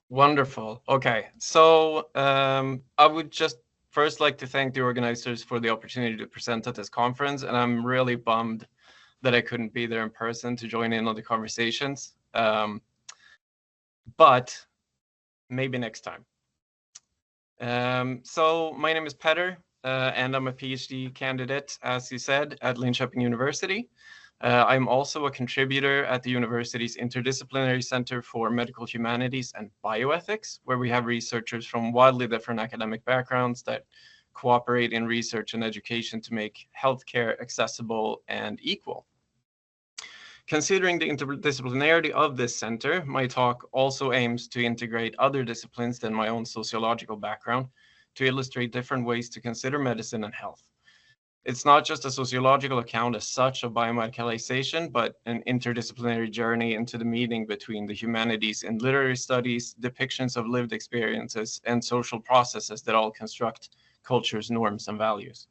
Wonderful. Okay, so I would just first like to thank the organizers for the opportunity to present at this conference, and I'm really bummed that I couldn't be there in person to join in on the conversations. But maybe next time. So my name is Petter, and I'm a PhD candidate, as you said, at Linköping University. I'm also a contributor at the university's Interdisciplinary Center for Medical Humanities and Bioethics, where we have researchers from wildly different academic backgrounds that cooperate in research and education to make healthcare accessible and equal. Considering the interdisciplinarity of this center, my talk also aims to integrate other disciplines than my own sociological background to illustrate different ways to consider medicine and health. It's not just a sociological account as such of biomedicalization, but an interdisciplinary journey into the meeting between the humanities and literary studies, depictions of lived experiences, and social processes that all construct culture's norms and values.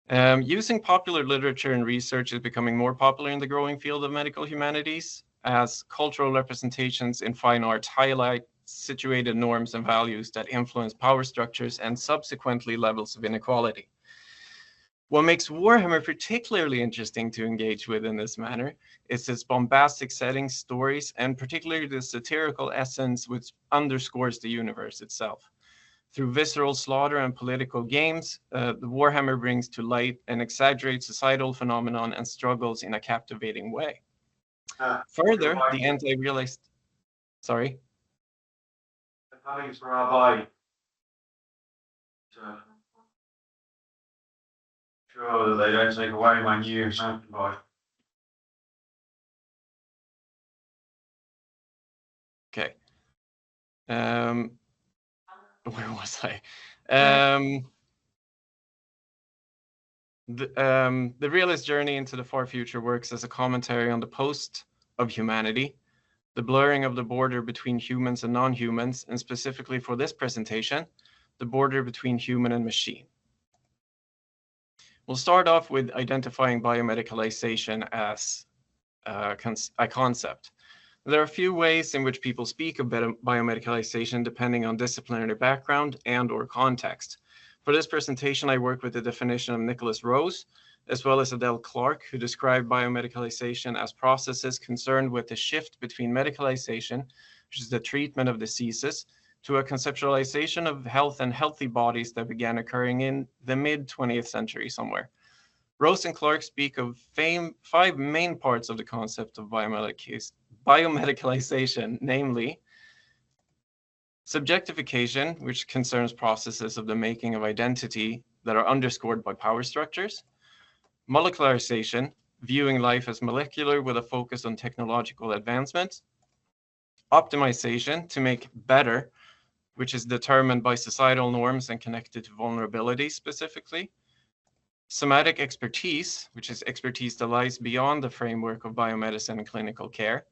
Using popular literature and research is becoming more popular in the growing field of medical humanities, as cultural representations in fine arts highlight situated norms and values that influence power structures and subsequently levels of inequality. What makes Warhammer particularly interesting to engage with in this manner is its bombastic settings, stories, and particularly the satirical essence which underscores the universe itself. Through visceral slaughter and political games, the Warhammer brings to light and exaggerates societal phenomenon and struggles in a captivating way. Further, the anti-realist... Sorry? The paddings for our body. Sure that they don't take away my new sanctified. Okay. Where was I? The realist journey into the far future works as a commentary on the post of humanity, the blurring of the border between humans and non-humans, and specifically for this presentation, the border between human and machine. We'll start off with identifying biomedicalization as a concept. There are a few ways in which people speak of biomedicalization depending on disciplinary background and or context. For this presentation, I work with the definition of Nicholas Rose, as well as Adele Clark, who described biomedicalization as processes concerned with the shift between medicalization, which is the treatment of diseases, to a conceptualization of health and healthy bodies that began occurring in the mid-20th century somewhere. Rose and Clark speak of 5 main parts of the concept of biomedicalization, namely subjectification, which concerns processes of the making of identity that are underscored by power structures; molecularization, viewing life as molecular with a focus on technological advancement; optimization, to make better, which is determined by societal norms and connected to vulnerability specifically; somatic expertise, which is expertise that lies beyond the framework of biomedicine and clinical care;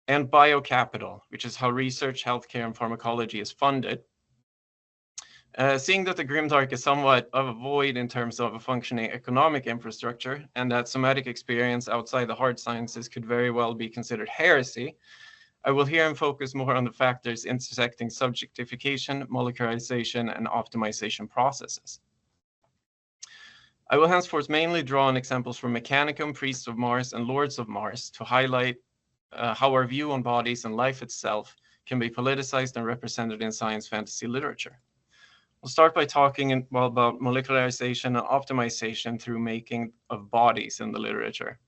and biocapital, which is how research, healthcare, and pharmacology is funded. Seeing that the Grimdark is somewhat of a void in terms of a functioning economic infrastructure, and that somatic experience outside the hard sciences could very well be considered heresy, I will here focus more on the factors intersecting subjectification, molecularization, and optimization processes. I will henceforth mainly draw on examples from Mechanicum, Priests of Mars, and Lords of Mars to highlight how our view on bodies and life itself can be politicized and represented in science fantasy literature. We'll start by talking about molecularization and optimization through making of bodies in the literature.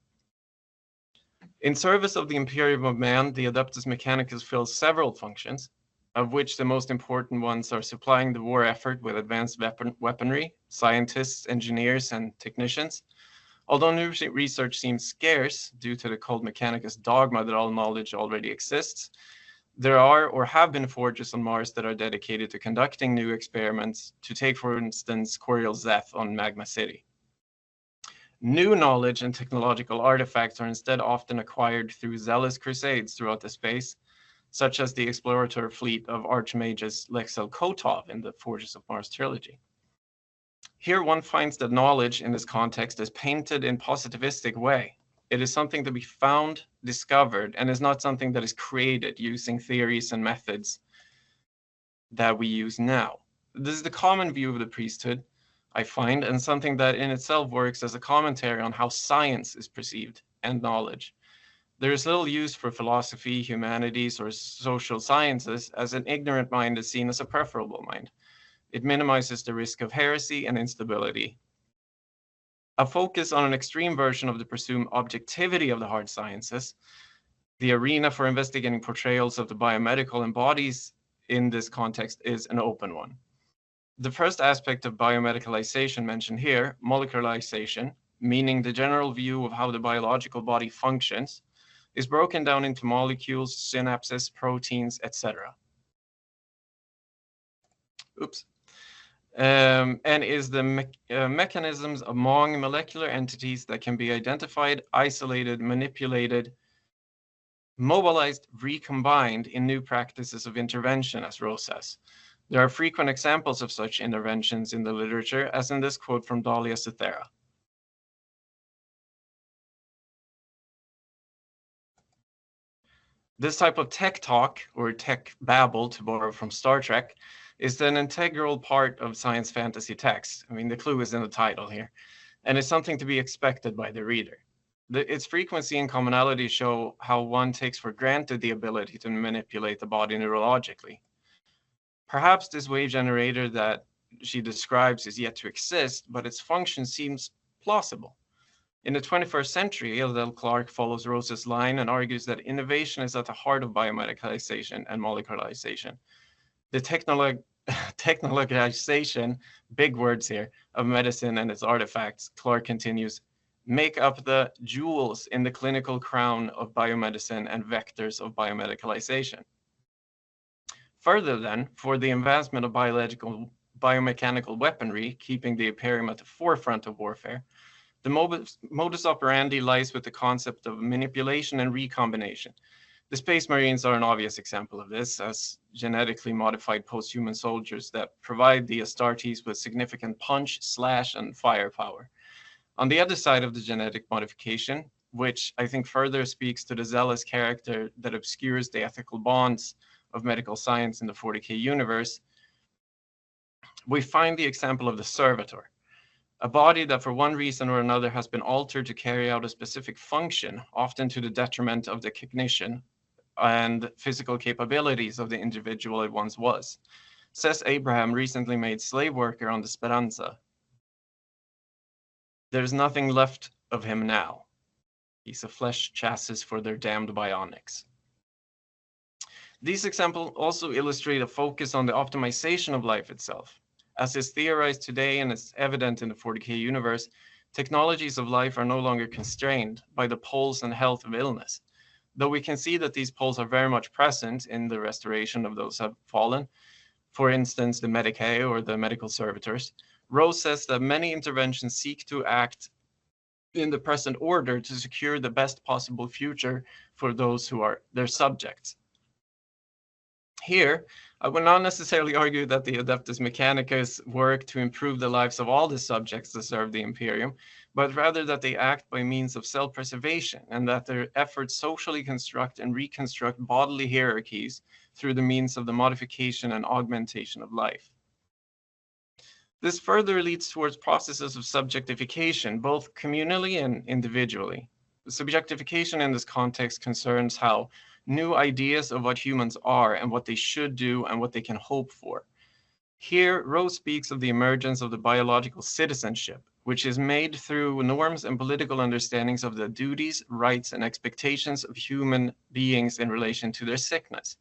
In service of the Imperium of Man, the Adeptus Mechanicus fills several functions, of which the most important ones are supplying the war effort with advanced weaponry, scientists, engineers, and technicians. Although new research seems scarce due to the cold Mechanicus dogma that all knowledge already exists, there are or have been forges on Mars that are dedicated to conducting new experiments, to take, for instance, Coriol Zeth on Magma City. New knowledge and technological artifacts are instead often acquired through zealous crusades throughout the space, such as the explorator fleet of Archmages Lexel Kotov in the Forges of Mars trilogy. Here one finds that knowledge in this context is painted in positivistic way, It is something that we found, discovered, and is not something that is created using theories and methods that we use now. This is the common view of the priesthood, I find, and something that in itself works as a commentary on how science is perceived and knowledge. There is little use for philosophy, humanities, or social sciences, as an ignorant mind is seen as a preferable mind. It minimizes the risk of heresy and instability. A focus on an extreme version of the presumed objectivity of the hard sciences, the arena for investigating portrayals of the biomedical and bodies in this context is an open one. The first aspect of biomedicalization mentioned here, molecularization, meaning the general view of how the biological body functions, is broken down into molecules, synapses, proteins, etc. And is the mechanisms among molecular entities that can be identified, isolated, manipulated, mobilized, recombined in new practices of intervention, as Rose says. There are frequent examples of such interventions in the literature, as in this quote from Dahlia Cythera. This type of tech talk, or tech babble, to borrow from Star Trek, is an integral part of science fantasy text. I mean, the clue is in the title here, and it's something to be expected by the reader. Its frequency and commonality show how one takes for granted the ability to manipulate the body neurologically. Perhaps this wave generator that she describes is yet to exist, but its function seems plausible. In the 21st century, L. Clark follows Rose's line and argues that innovation is at the heart of biomedicalization and molecularization. The technologization, big words here, of medicine and its artifacts, Clark continues, make up the jewels in the clinical crown of biomedicine and vectors of biomedicalization. Further then, for the advancement of biomechanical weaponry, keeping the Imperium at the forefront of warfare, the modus operandi lies with the concept of manipulation and recombination. The Space Marines are an obvious example of this, as genetically modified post-human soldiers that provide the Astartes with significant punch, slash, and firepower. On the other side of the genetic modification, which I think further speaks to the zealous character that obscures the ethical bonds of medical science in the 40K universe, we find the example of the servitor, a body that for one reason or another has been altered to carry out a specific function, often to the detriment of the cognition and physical capabilities of the individual it once was. Says Abraham recently made slave worker on the Speranza. There's nothing left of him now. He's a flesh chassis for their damned bionics. These examples also illustrate a focus on the optimization of life itself. As is theorized today and is evident in the 40K universe, technologies of life are no longer constrained by the poles and health of illness. Though we can see that these poles are very much present in the restoration of those who have fallen, for instance, the Medicae or the medical servitors, Rose says that many interventions seek to act in the present order to secure the best possible future for those who are their subjects. Here, I would not necessarily argue that the Adeptus Mechanicus work to improve the lives of all the subjects that serve the Imperium, but rather that they act by means of self-preservation and that their efforts socially construct and reconstruct bodily hierarchies through the means of the modification and augmentation of life. This further leads towards processes of subjectification, both communally and individually. The subjectification in this context concerns how new ideas of what humans are and what they should do and what they can hope for. Here, Rose speaks of the emergence of the biological citizenship, which is made through norms and political understandings of the duties, rights, and expectations of human beings in relation to their sickness.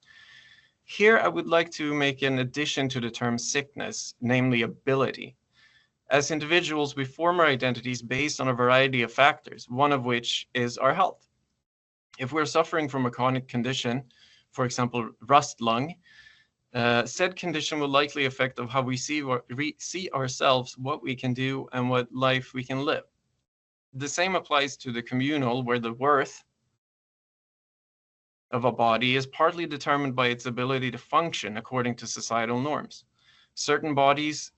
Here, I would like to make an addition to the term sickness, namely ability. As individuals, we form our identities based on a variety of factors, one of which is our health. If we're suffering from a chronic condition, for example, rust lung, said condition will likely affect of how we see ourselves, what we can do, and what life we can live. The same applies to the communal, where the worth of a body is partly determined by its ability to function according to societal norms. Certain bodies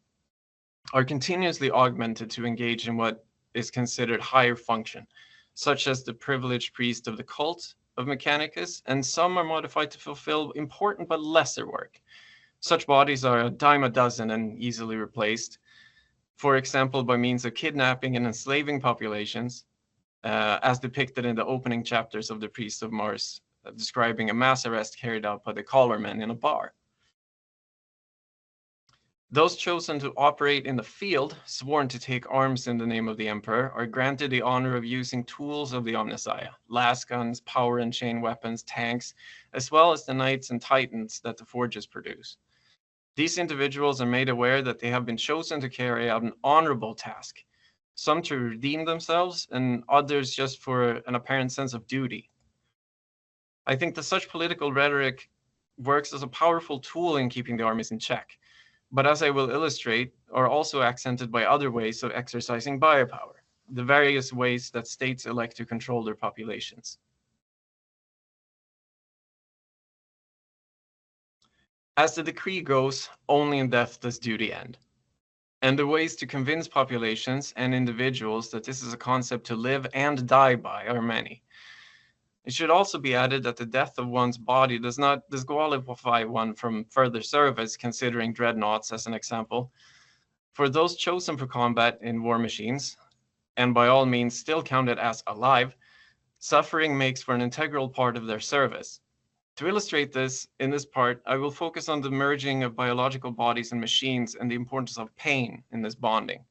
are continuously augmented to engage in what is considered higher function. such as the privileged priest of the cult of Mechanicus, and some are modified to fulfill important but lesser work. Such bodies are a dime a dozen and easily replaced, for example, by means of kidnapping and enslaving populations, as depicted in the opening chapters of the Priest of Mars, describing a mass arrest carried out by the collarmen in a bar. Those chosen to operate in the field, sworn to take arms in the name of the Emperor, are granted the honor of using tools of the Omnissiah, las guns, power and chain weapons, tanks, as well as the knights and titans that the forges produce. These individuals are made aware that they have been chosen to carry out an honorable task, some to redeem themselves and others just for an apparent sense of duty. I think that such political rhetoric works as a powerful tool in keeping the armies in check, but as I will illustrate, are also accented by other ways of exercising biopower, the various ways that states elect to control their populations. As the decree goes, only in death does duty end. And the ways to convince populations and individuals that this is a concept to live and die by are many. It should also be added that the death of one's body does not disqualify one from further service, considering dreadnoughts as an example. For those chosen for combat in war machines, and by all means still counted as alive, suffering makes for an integral part of their service. To illustrate this, in this part, I will focus on the merging of biological bodies and machines and the importance of pain in this bonding.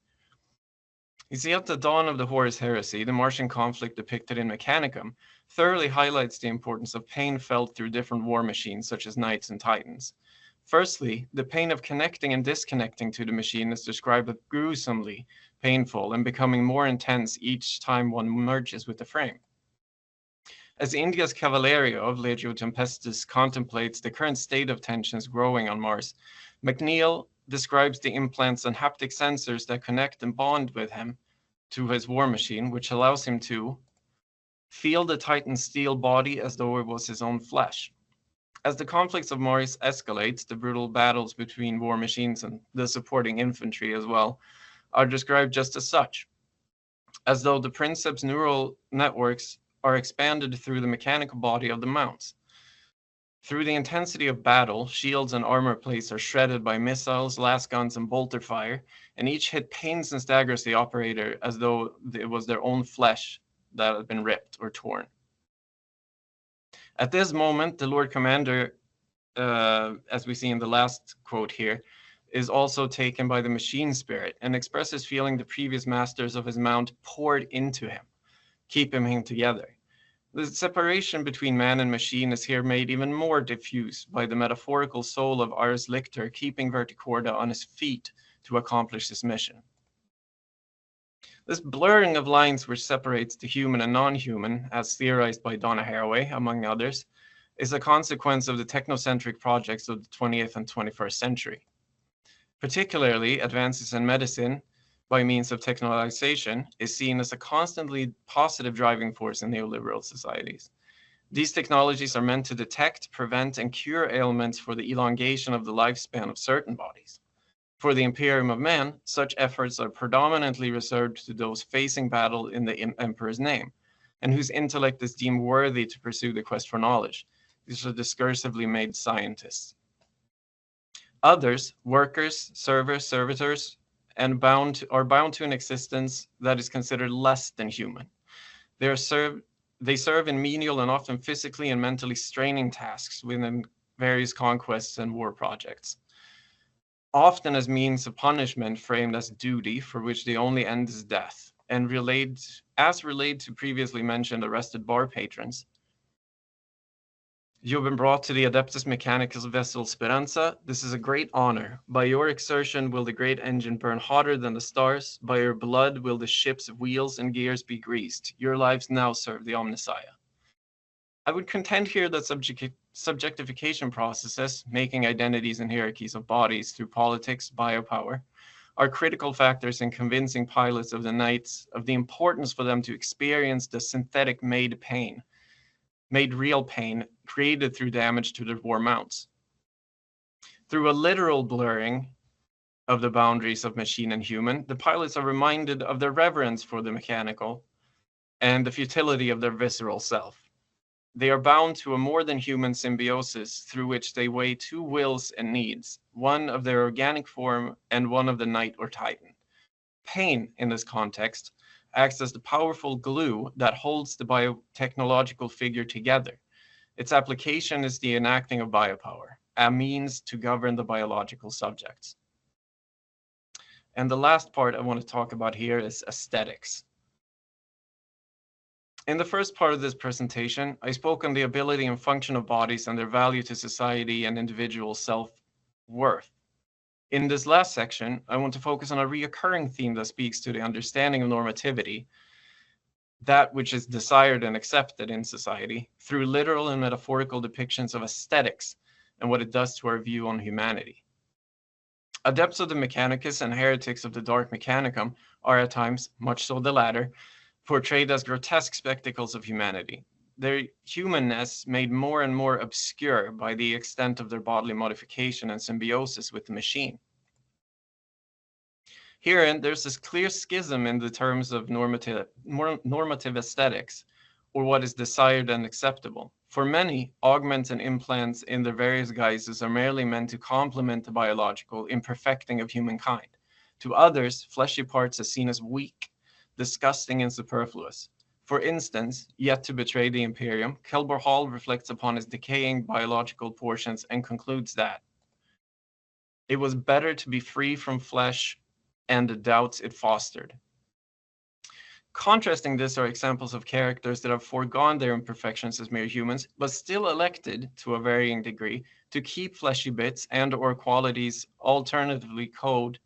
You see, at the dawn of the Horus heresy, the Martian conflict depicted in Mechanicum thoroughly highlights the importance of pain felt through different war machines, such as knights and titans. Firstly, the pain of connecting and disconnecting to the machine is described as gruesomely painful and becoming more intense each time one merges with the frame. As India's Cavalerio of Legio Tempestus contemplates the current state of tensions growing on Mars, McNeill describes the implants and haptic sensors that connect and bond with him to his war machine, which allows him to feel the Titan's steel body as though it was his own flesh. As the conflicts of Mars escalates, the brutal battles between war machines and the supporting infantry as well are described just as such, as though the princeps neural networks are expanded through the mechanical body of the mounts. Through the intensity of battle, shields and armor plates are shredded by missiles, las guns, and bolter fire, and each hit pains and staggers the operator as though it was their own flesh that had been ripped or torn. At this moment, the Lord Commander, as we see in the last quote here, is also taken by the machine spirit and expresses feeling the previous masters of his mount poured into him, keeping him together. The separation between man and machine is here made even more diffuse by the metaphorical soul of Ars Lictor keeping Verticorda on his feet to accomplish his mission. This blurring of lines which separates the human and non-human, as theorized by Donna Haraway, among others, is a consequence of the technocentric projects of the 20th and 21st century. Particularly, advances in medicine by means of technologization is seen as a constantly positive driving force in neoliberal societies. These technologies are meant to detect, prevent, and cure ailments for the elongation of the lifespan of certain bodies. For the Imperium of Man, such efforts are predominantly reserved to those facing battle in the Emperor's name, and whose intellect is deemed worthy to pursue the quest for knowledge. These are discursively made scientists. Others, workers, servers, servitors, and are bound to an existence that is considered less than human. They serve in menial and often physically and mentally straining tasks within various conquests and war projects, often as means of punishment framed as duty for which the only end is death, and relayed to previously mentioned arrested bar patrons. You've been brought to the Adeptus Mechanicus vessel Speranza. This is a great honor. By your exertion will the great engine burn hotter than the stars. By your blood will the ship's wheels and gears be greased. Your lives now serve the Omnissiah. I would contend here that subjectification processes, making identities and hierarchies of bodies through politics, biopower, are critical factors in convincing pilots of the Knights of the importance for them to experience the synthetic made real pain created through damage to their war mounts. Through a literal blurring of the boundaries of machine and human, the pilots are reminded of their reverence for the mechanical and the futility of their visceral self. They are bound to a more than human symbiosis through which they weigh two wills and needs, one of their organic form and one of the knight or titan. Pain, in this context, acts as the powerful glue that holds the biotechnological figure together. Its application is the enacting of biopower, a means to govern the biological subjects. And the last part I want to talk about here is aesthetics. In the first part of this presentation, I spoke on the ability and function of bodies and their value to society and individual self-worth. In this last section, I want to focus on a recurring theme that speaks to the understanding of normativity, that which is desired and accepted in society, through literal and metaphorical depictions of aesthetics and what it does to our view on humanity. Adepts of the Mechanicus and heretics of the Dark Mechanicum are at times, much so the latter, portrayed as grotesque spectacles of humanity, their humanness made more and more obscure by the extent of their bodily modification and symbiosis with the machine. Herein, there's this clear schism in the terms of normative aesthetics, or what is desired and acceptable. For many, augments and implants in their various guises are merely meant to complement the biological imperfecting of humankind. To others, fleshy parts are seen as weak, disgusting, and superfluous. For instance, yet to betray the Imperium, Kelbor Hall reflects upon his decaying biological portions and concludes that it was better to be free from flesh and the doubts it fostered. Contrasting this are examples of characters that have foregone their imperfections as mere humans, but still elected, to a varying degree, to keep fleshy bits and or qualities, alternatively code,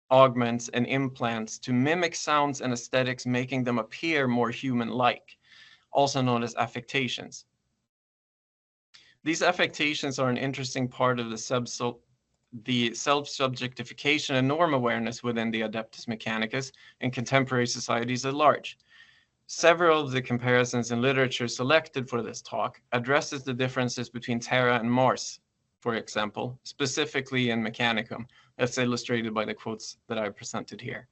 augments, and implants to mimic sounds and aesthetics, making them appear more human-like, also known as affectations. These affectations are an interesting part of the self-subjectification and norm awareness within the Adeptus Mechanicus and contemporary societies at large. Several of the comparisons in literature selected for this talk addresses the differences between Terra and Mars, for example, specifically in Mechanicum, as illustrated by the quotes that I presented here.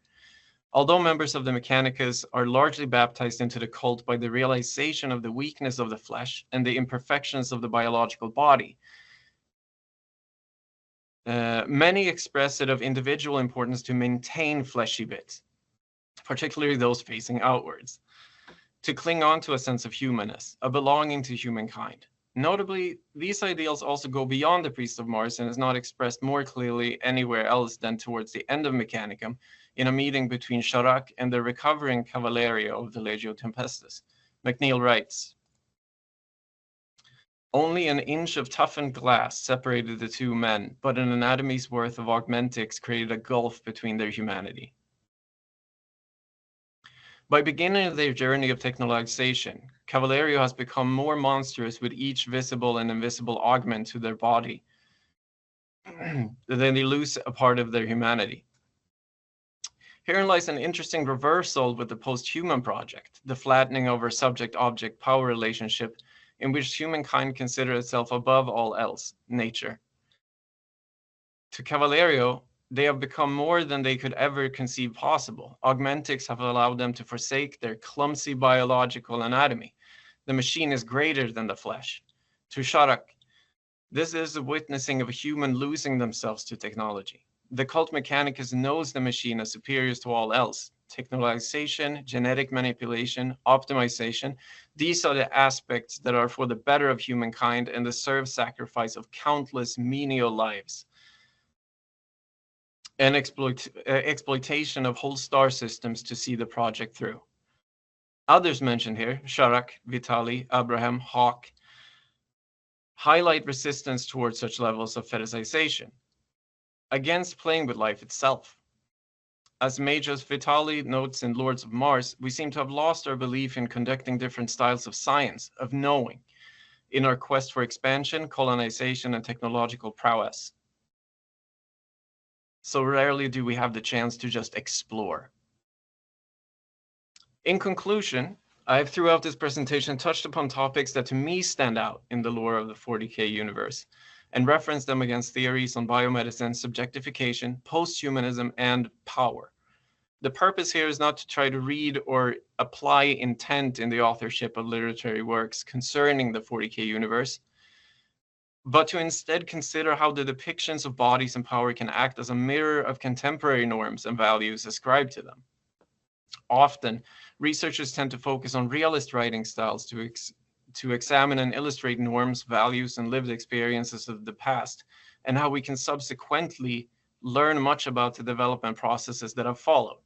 Although members of the Mechanicus are largely baptized into the cult by the realization of the weakness of the flesh and the imperfections of the biological body, many express it of individual importance to maintain fleshy bits, particularly those facing outwards, to cling on to a sense of humanness, a belonging to humankind. Notably, these ideals also go beyond the Priest of Mars and is not expressed more clearly anywhere else than towards the end of Mechanicum, in a meeting between Sharak and the recovering Cavalleria of the Legio Tempestus. McNeill writes, "Only an inch of toughened glass separated the two men, but an anatomy's worth of augmentics created a gulf between their humanity." By beginning their journey of technologization, Cavallerio has become more monstrous with each visible and invisible augment to their body. Then they lose a part of their humanity. Herein lies an interesting reversal with the post-human project, the flattening of our subject-object power relationship in which humankind considers itself above all else, nature. To Cavallerio, they have become more than they could ever conceive possible. Augmentics have allowed them to forsake their clumsy biological anatomy. The machine is greater than the flesh. To Sharak, this is the witnessing of a human losing themselves to technology. The cult Mechanicus knows the machine as superior to all else. Technologization, genetic manipulation, optimization, these are the aspects that are for the better of humankind and the serve sacrifice of countless menial lives. And exploitation of whole star systems to see the project through. Others mentioned here, Sharak, Vitali, Abraham, Hawk, highlight resistance towards such levels of fetishization, against playing with life itself. As Magus Vitali notes in Lords of Mars, we seem to have lost our belief in conducting different styles of science, of knowing, in our quest for expansion, colonization, and technological prowess. So rarely do we have the chance to just explore. In conclusion, I have throughout this presentation touched upon topics that to me stand out in the lore of the 40K universe and referenced them against theories on biomedicine, subjectification, post-humanism, and power. The purpose here is not to try to read or apply intent in the authorship of literary works concerning the 40K universe, but to instead consider how the depictions of bodies and power can act as a mirror of contemporary norms and values ascribed to them. Often, researchers tend to focus on realist writing styles to examine and illustrate norms, values, and lived experiences of the past, and how we can subsequently learn much about the development processes that have followed.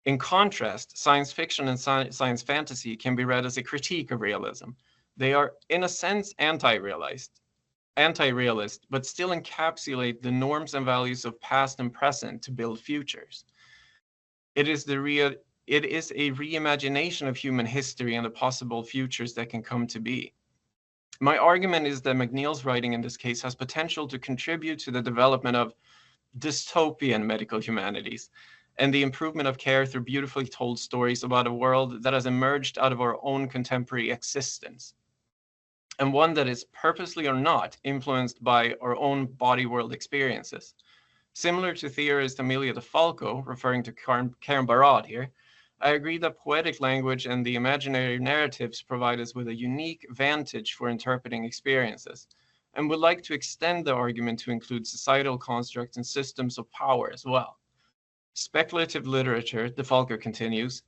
In contrast, science fiction and science fantasy can be read as a critique of realism. They are, in a sense, anti-realist, but still encapsulate the norms and values of past and present to build futures. It is a reimagination of human history and the possible futures that can come to be. My argument is that McNeill's writing in this case has potential to contribute to the development of dystopian medical humanities and the improvement of care through beautifully told stories about a world that has emerged out of our own contemporary existence, and one that is purposely or not influenced by our own body world experiences. Similar to theorist Amelia de Falco, referring to Karen Barad here, I agree that poetic language and the imaginary narratives provide us with a unique vantage for interpreting experiences, and would like to extend the argument to include societal constructs and systems of power as well. Speculative literature, de Falco continues,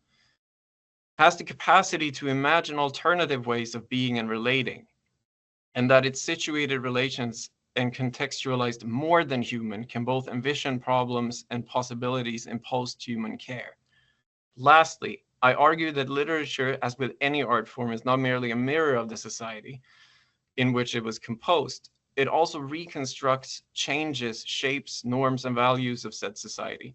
has the capacity to imagine alternative ways of being and relating, and that its situated relations and contextualized more than human can both envision problems and possibilities in post-human care. Lastly, I argue that literature, as with any art form, is not merely a mirror of the society in which it was composed. It also reconstructs, changes, shapes, norms, and values of said society.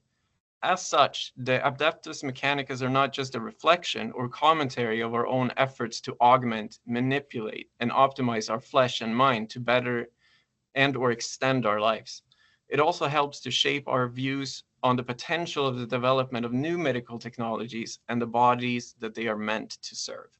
As such, the Adeptus Mechanicus are not just a reflection or commentary of our own efforts to augment, manipulate, and optimize our flesh and mind to better and or extend our lives. It also helps to shape our views on the potential of the development of new medical technologies and the bodies that they are meant to serve.